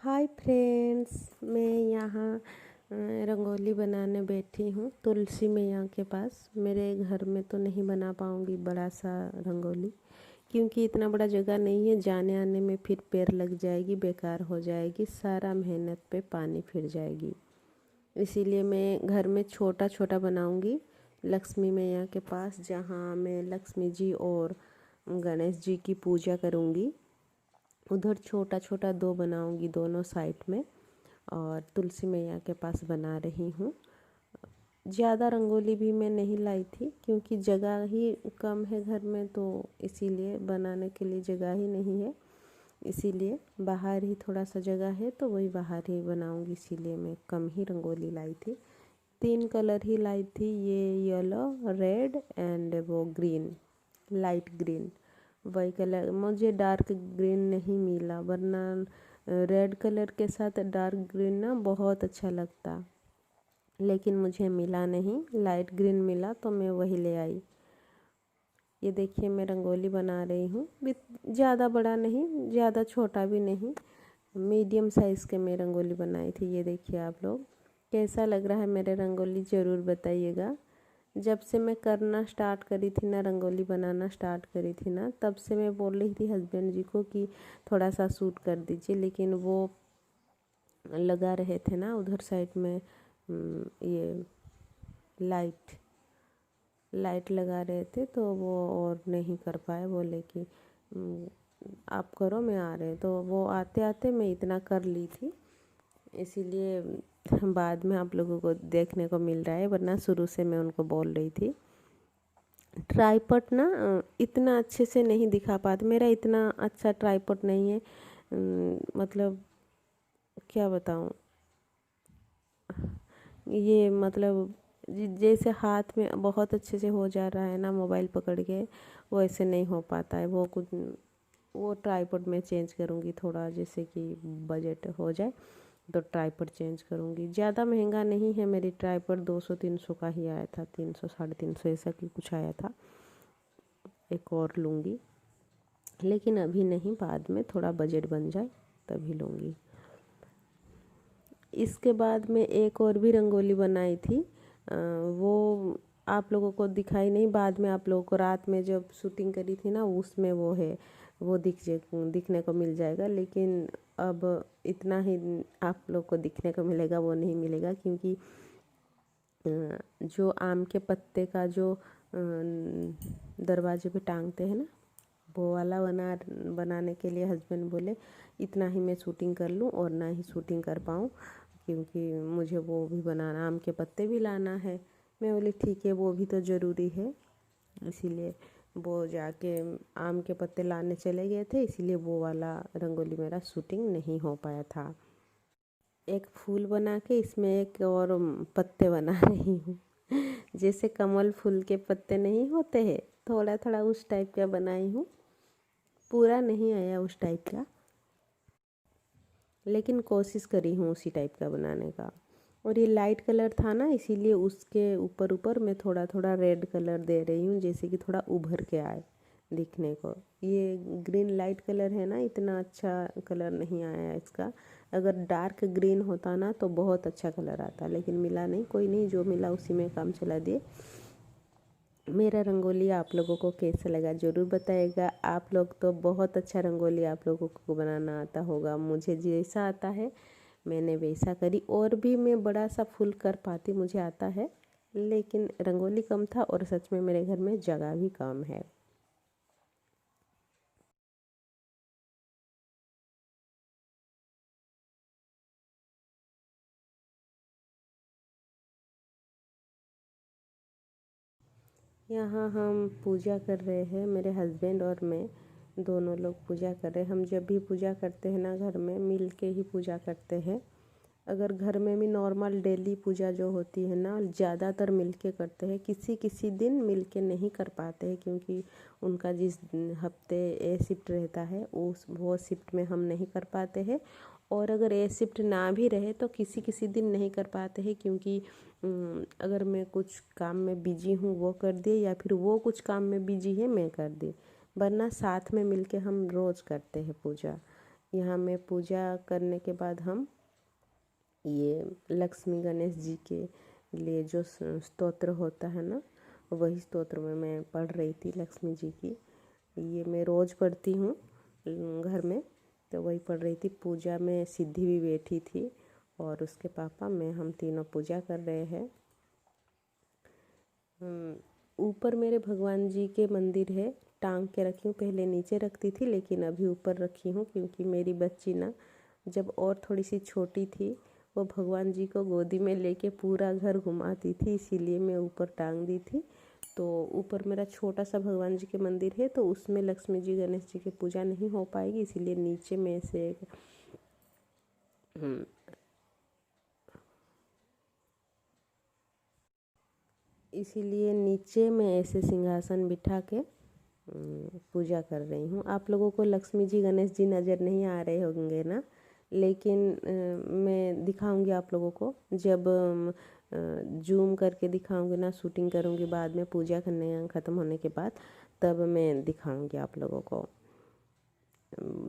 Hi friends, मैं यहाँ रंगोली बनाने बैठी हूँ तुलसी मैया के पास। मेरे घर में तो नहीं बना पाऊँगी बड़ा सा रंगोली, क्योंकि इतना बड़ा जगह नहीं है। जाने आने में फिर पैर लग जाएगी, बेकार हो जाएगी, सारा मेहनत पे पानी फिर जाएगी। इसीलिए मैं घर में छोटा छोटा बनाऊँगी लक्ष्मी मैया के पास, जहाँ मैं लक्ष्मी जी और गणेश जी की पूजा करूँगी। उधर छोटा छोटा दो बनाऊंगी दोनों साइड में, और तुलसी मैया के पास बना रही हूँ। ज़्यादा रंगोली भी मैं नहीं लाई थी, क्योंकि जगह ही कम है घर में, तो इसीलिए बनाने के लिए जगह ही नहीं है। इसीलिए बाहर ही थोड़ा सा जगह है, तो वही बाहर ही बनाऊंगी। इसीलिए मैं कम ही रंगोली लाई थी। 3 कलर ही लाई थी, ये येलो, रेड एंड वो ग्रीन, लाइट ग्रीन। वही कलर मुझे डार्क ग्रीन नहीं मिला, वरना रेड कलर के साथ डार्क ग्रीन ना बहुत अच्छा लगता, लेकिन मुझे मिला नहीं। लाइट ग्रीन मिला तो मैं वही ले आई। ये देखिए, मैं रंगोली बना रही हूँ। ज़्यादा बड़ा नहीं, ज़्यादा छोटा भी नहीं, मीडियम साइज़ के मैं रंगोली बनाई थी। ये देखिए, आप लोग कैसा लग रहा है मेरे रंगोली ज़रूर बताइएगा। जब से मैं करना स्टार्ट करी थी ना, रंगोली बनाना स्टार्ट करी थी ना, तब से मैं बोल रही थी हस्बैंड जी को कि थोड़ा सा शूट कर दीजिए, लेकिन वो लगा रहे थे ना उधर साइड में ये लाइट लगा रहे थे, तो वो और नहीं कर पाए। बोले कि आप करो, मैं आ रहे। तो वो आते आते मैं इतना कर ली थी, इसीलिए बाद में आप लोगों को देखने को मिल रहा है, वरना शुरू से मैं उनको बोल रही थी। ट्राइपॉड ना इतना अच्छे से नहीं दिखा पाते, मेरा इतना अच्छा ट्राइपॉड नहीं है। मतलब क्या बताऊँ, ये मतलब जैसे हाथ में बहुत अच्छे से हो जा रहा है ना मोबाइल पकड़ के, वो ऐसे नहीं हो पाता है। वो ट्राइपॉड में चेंज करूँगी थोड़ा, जैसे कि बजट हो जाए तो ट्राइपॉड चेंज करूँगी। ज़्यादा महंगा नहीं है मेरी ट्राइपॉड, 200-300 का ही आया था, 300-350 ऐसा कि कुछ आया था। एक और लूँगी, लेकिन अभी नहीं, बाद में थोड़ा बजट बन जाए तभी लूँगी। इसके बाद में एक और भी रंगोली बनाई थी, वो आप लोगों को दिखाई नहीं। बाद में आप लोगों को रात में जब शूटिंग करी थी ना, उसमें वो है, वो दिखने को मिल जाएगा। लेकिन अब इतना ही आप लोग को दिखने को मिलेगा, वो नहीं मिलेगा, क्योंकि जो आम के पत्ते का जो दरवाजे पे टांगते हैं ना, वो वाला बनाने के लिए हस्बैंड बोले इतना ही मैं शूटिंग कर लूँ और ना ही शूटिंग कर पाऊँ, क्योंकि मुझे वो भी बनाना, आम के पत्ते भी लाना है। मैं बोली ठीक है, वो भी तो ज़रूरी है। इसीलिए वो जाके आम के पत्ते लाने चले गए थे, इसीलिए वो वाला रंगोली मेरा शूटिंग नहीं हो पाया था। एक फूल बना के इसमें एक और पत्ते बना रही हूँ जैसे कमल फूल के पत्ते नहीं होते हैं, थोड़ा थोड़ा उस टाइप का बनाई हूँ। पूरा नहीं आया उस टाइप का, लेकिन कोशिश करी हूँ उसी टाइप का बनाने का। और ये लाइट कलर था ना, इसीलिए उसके ऊपर ऊपर मैं थोड़ा थोड़ा रेड कलर दे रही हूँ, जैसे कि थोड़ा उभर के आए दिखने को। ये ग्रीन लाइट कलर है ना, इतना अच्छा कलर नहीं आया इसका। अगर डार्क ग्रीन होता ना तो बहुत अच्छा कलर आता, लेकिन मिला नहीं। कोई नहीं, जो मिला उसी में काम चला दिए। मेरा रंगोली आप लोगों को कैसा लगा ज़रूर बताइएगा। आप लोग तो बहुत अच्छा रंगोली आप लोगों को बनाना आता होगा, मुझे जैसा आता है मैंने वैसा करी। और भी मैं बड़ा सा फूल कर पाती, मुझे आता है, लेकिन रंगोली कम था, और सच में मेरे घर में जगह भी कम है। यहाँ हम पूजा कर रहे हैं, मेरे हस्बैंड और मैं दोनों लोग पूजा कर रहे हैं। हम जब भी पूजा करते हैं ना, घर में मिल के ही पूजा करते हैं। अगर घर में भी नॉर्मल डेली पूजा जो होती है ना, ज़्यादातर मिल के करते हैं। किसी किसी दिन मिल के नहीं कर पाते हैं, क्योंकि उनका जिस हफ्ते ए शिफ्ट रहता है वो शिफ्ट में हम नहीं कर पाते हैं। और अगर ए शिफ्ट ना भी रहे तो किसी किसी दिन नहीं कर पाते हैं, क्योंकि अगर मैं कुछ काम में बिजी हूँ वो कर दिए, या फिर वो कुछ काम में बिजी है मैं कर दी, वरना साथ में मिल के हम रोज़ करते हैं पूजा। यहाँ में पूजा करने के बाद हम ये लक्ष्मी गणेश जी के लिए जो स्तोत्र होता है ना, वही स्तोत्र में मैं पढ़ रही थी लक्ष्मी जी की। ये मैं रोज़ पढ़ती हूँ घर में, तो वही पढ़ रही थी। पूजा में सिद्धि भी बैठी थी और उसके पापा, मैं, हम तीनों पूजा कर रहे हैं। ऊपर मेरे भगवान जी के मंदिर है, टांग के रखी हूँ। पहले नीचे रखती थी लेकिन अभी ऊपर रखी हूँ, क्योंकि मेरी बच्ची ना जब और थोड़ी सी छोटी थी, वो भगवान जी को गोदी में लेके पूरा घर घुमाती थी, इसीलिए मैं ऊपर टांग दी थी। तो ऊपर मेरा छोटा सा भगवान जी के मंदिर है, तो उसमें लक्ष्मी जी गणेश जी की पूजा नहीं हो पाएगी, इसीलिए नीचे में से इसीलिए नीचे में ऐसे सिंहासन बिठा के पूजा कर रही हूँ। आप लोगों को लक्ष्मी जी गणेश जी नज़र नहीं आ रहे होंगे ना, लेकिन मैं दिखाऊंगी आप लोगों को। जब जूम करके दिखाऊंगी ना, शूटिंग करूंगी बाद में पूजा करने ख़त्म होने के बाद, तब मैं दिखाऊंगी आप लोगों को।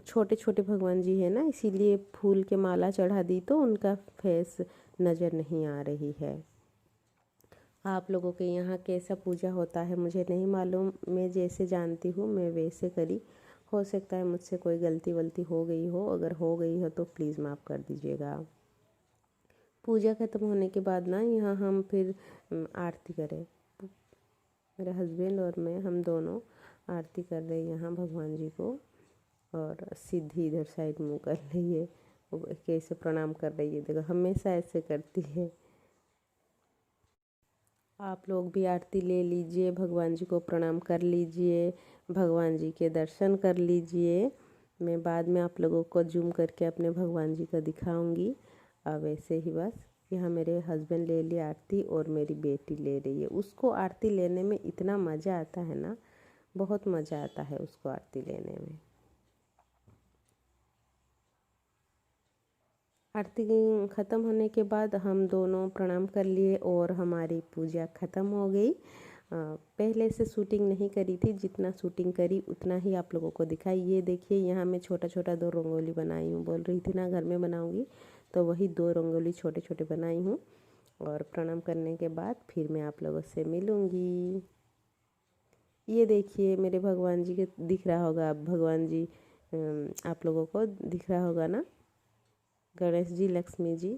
छोटे छोटे भगवान जी है ना, इसीलिए फूल के माला चढ़ा दी तो उनका फेस नज़र नहीं आ रही है। आप लोगों के यहाँ कैसा पूजा होता है मुझे नहीं मालूम, मैं जैसे जानती हूँ मैं वैसे करी। हो सकता है मुझसे कोई गलती वलती हो गई हो, अगर हो गई हो तो प्लीज़ माफ़ कर दीजिएगा। पूजा ख़त्म होने के बाद ना यहाँ हम फिर आरती करें। मेरे हस्बैंड और मैं, हम दोनों आरती कर रहे हैं यहाँ भगवान जी को। और सीधी इधर साइड मुँह कर रही है, वो कैसे प्रणाम कर रही है, देखो हमेशा ऐसे करती है। आप लोग भी आरती ले लीजिए, भगवान जी को प्रणाम कर लीजिए, भगवान जी के दर्शन कर लीजिए। मैं बाद में आप लोगों को जूम करके अपने भगवान जी को दिखाऊंगी। अब ऐसे ही बस, यहाँ मेरे हस्बैंड ले ली आरती और मेरी बेटी ले रही है। उसको आरती लेने में इतना मज़ा आता है ना, बहुत मज़ा आता है उसको आरती लेने में। आरती ख़त्म होने के बाद हम दोनों प्रणाम कर लिए और हमारी पूजा ख़त्म हो गई। पहले से शूटिंग नहीं करी थी, जितना शूटिंग करी उतना ही आप लोगों को दिखाई। ये देखिए यहाँ मैं छोटा छोटा 2 रंगोली बनाई हूँ, बोल रही थी ना घर में बनाऊँगी, तो वही 2 रंगोली छोटे छोटे बनाई हूँ। और प्रणाम करने के बाद फिर मैं आप लोगों से मिलूँगी। ये देखिए मेरे भगवान जी के दिख रहा होगा, भगवान जी आप लोगों को दिख रहा होगा ना, Ganesh ji, Lakshmi ji.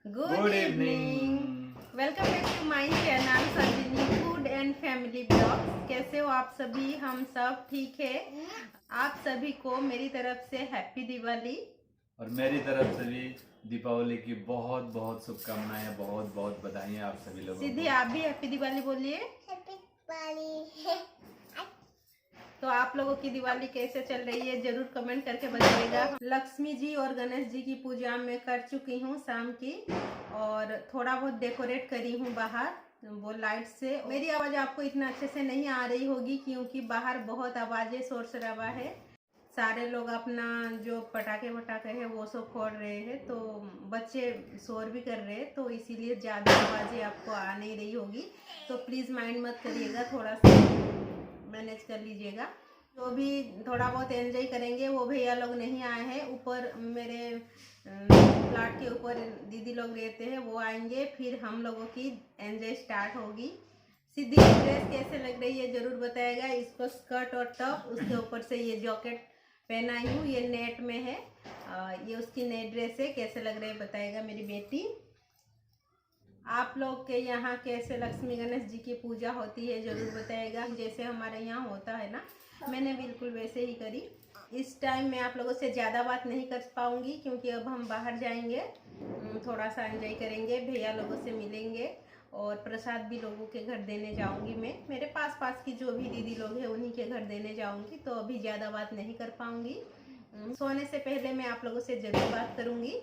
Good evening, welcome back to my channel Sanjeevani food and family blogs. कैसे हो आप सभी? हम सब ठीक है। आप सभी को मेरी तरफ से हैप्पी दिवाली और मेरी तरफ से भी दीपावली की बहुत बहुत शुभकामनाएं, बहुत बहुत बधाई आप सभी लोगों को। सीधी आप भी हैप्पी दिवाली बोलिए। हैप्पी दिवाली। तो आप लोगों की दिवाली कैसे चल रही है जरूर कमेंट करके बताइएगा। लक्ष्मी जी और गणेश जी की पूजा मैं कर चुकी हूँ शाम की, और थोड़ा बहुत डेकोरेट करी हूँ बाहर वो लाइट से। मेरी आवाज़ आपको इतना अच्छे से नहीं आ रही होगी क्योंकि बाहर बहुत आवाज़ें, शोर शराबा है। सारे लोग अपना जो पटाखे वटाखे है वो सब फोड़ रहे हैं, तो बच्चे शोर भी कर रहे हैं, तो इसीलिए ज़्यादा आवाज़ें आपको आ नहीं रही होगी। तो प्लीज़ माइंड मत करिएगा, थोड़ा सा मैनेज कर लीजिएगा। जो भी थोड़ा बहुत एंजॉय करेंगे वो भैया लोग नहीं आए हैं, ऊपर मेरे फ्लैट के ऊपर दीदी लोग रहते हैं, वो आएंगे, फिर हम लोगों की एंजॉय स्टार्ट होगी। सीधी ड्रेस कैसे लग रही है जरूर बताएगा। इसको स्कर्ट और टॉप, उसके ऊपर से ये जैकेट पहनाई हूँ, ये नेट में है। ये उसकी नई ड्रेस है। कैसे लग रही है बताएगा मेरी बेटी। आप लोग के यहाँ कैसे लक्ष्मी गणेश जी की पूजा होती है जरूर बताइएगा। जैसे हमारे यहाँ होता है ना, मैंने बिल्कुल वैसे ही करी। इस टाइम मैं आप लोगों से ज़्यादा बात नहीं कर पाऊँगी क्योंकि अब हम बाहर जाएंगे, थोड़ा सा एंजॉय करेंगे, भैया लोगों से मिलेंगे और प्रसाद भी लोगों के घर देने जाऊंगी। मैं मेरे पास पास की जो भी दीदी लोग हैं उन्हीं के घर देने जाऊंगी, तो अभी ज़्यादा बात नहीं कर पाऊंगी। सोने से पहले मैं आप लोगों से जरूर बात करूंगी।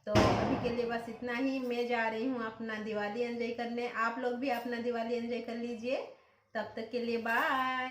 तो अभी के लिए बस इतना ही। मैं जा रही हूँ अपना दिवाली एंजॉय करने। आप लोग भी अपना दिवाली एंजॉय कर लीजिए। तब तक के लिए बाय।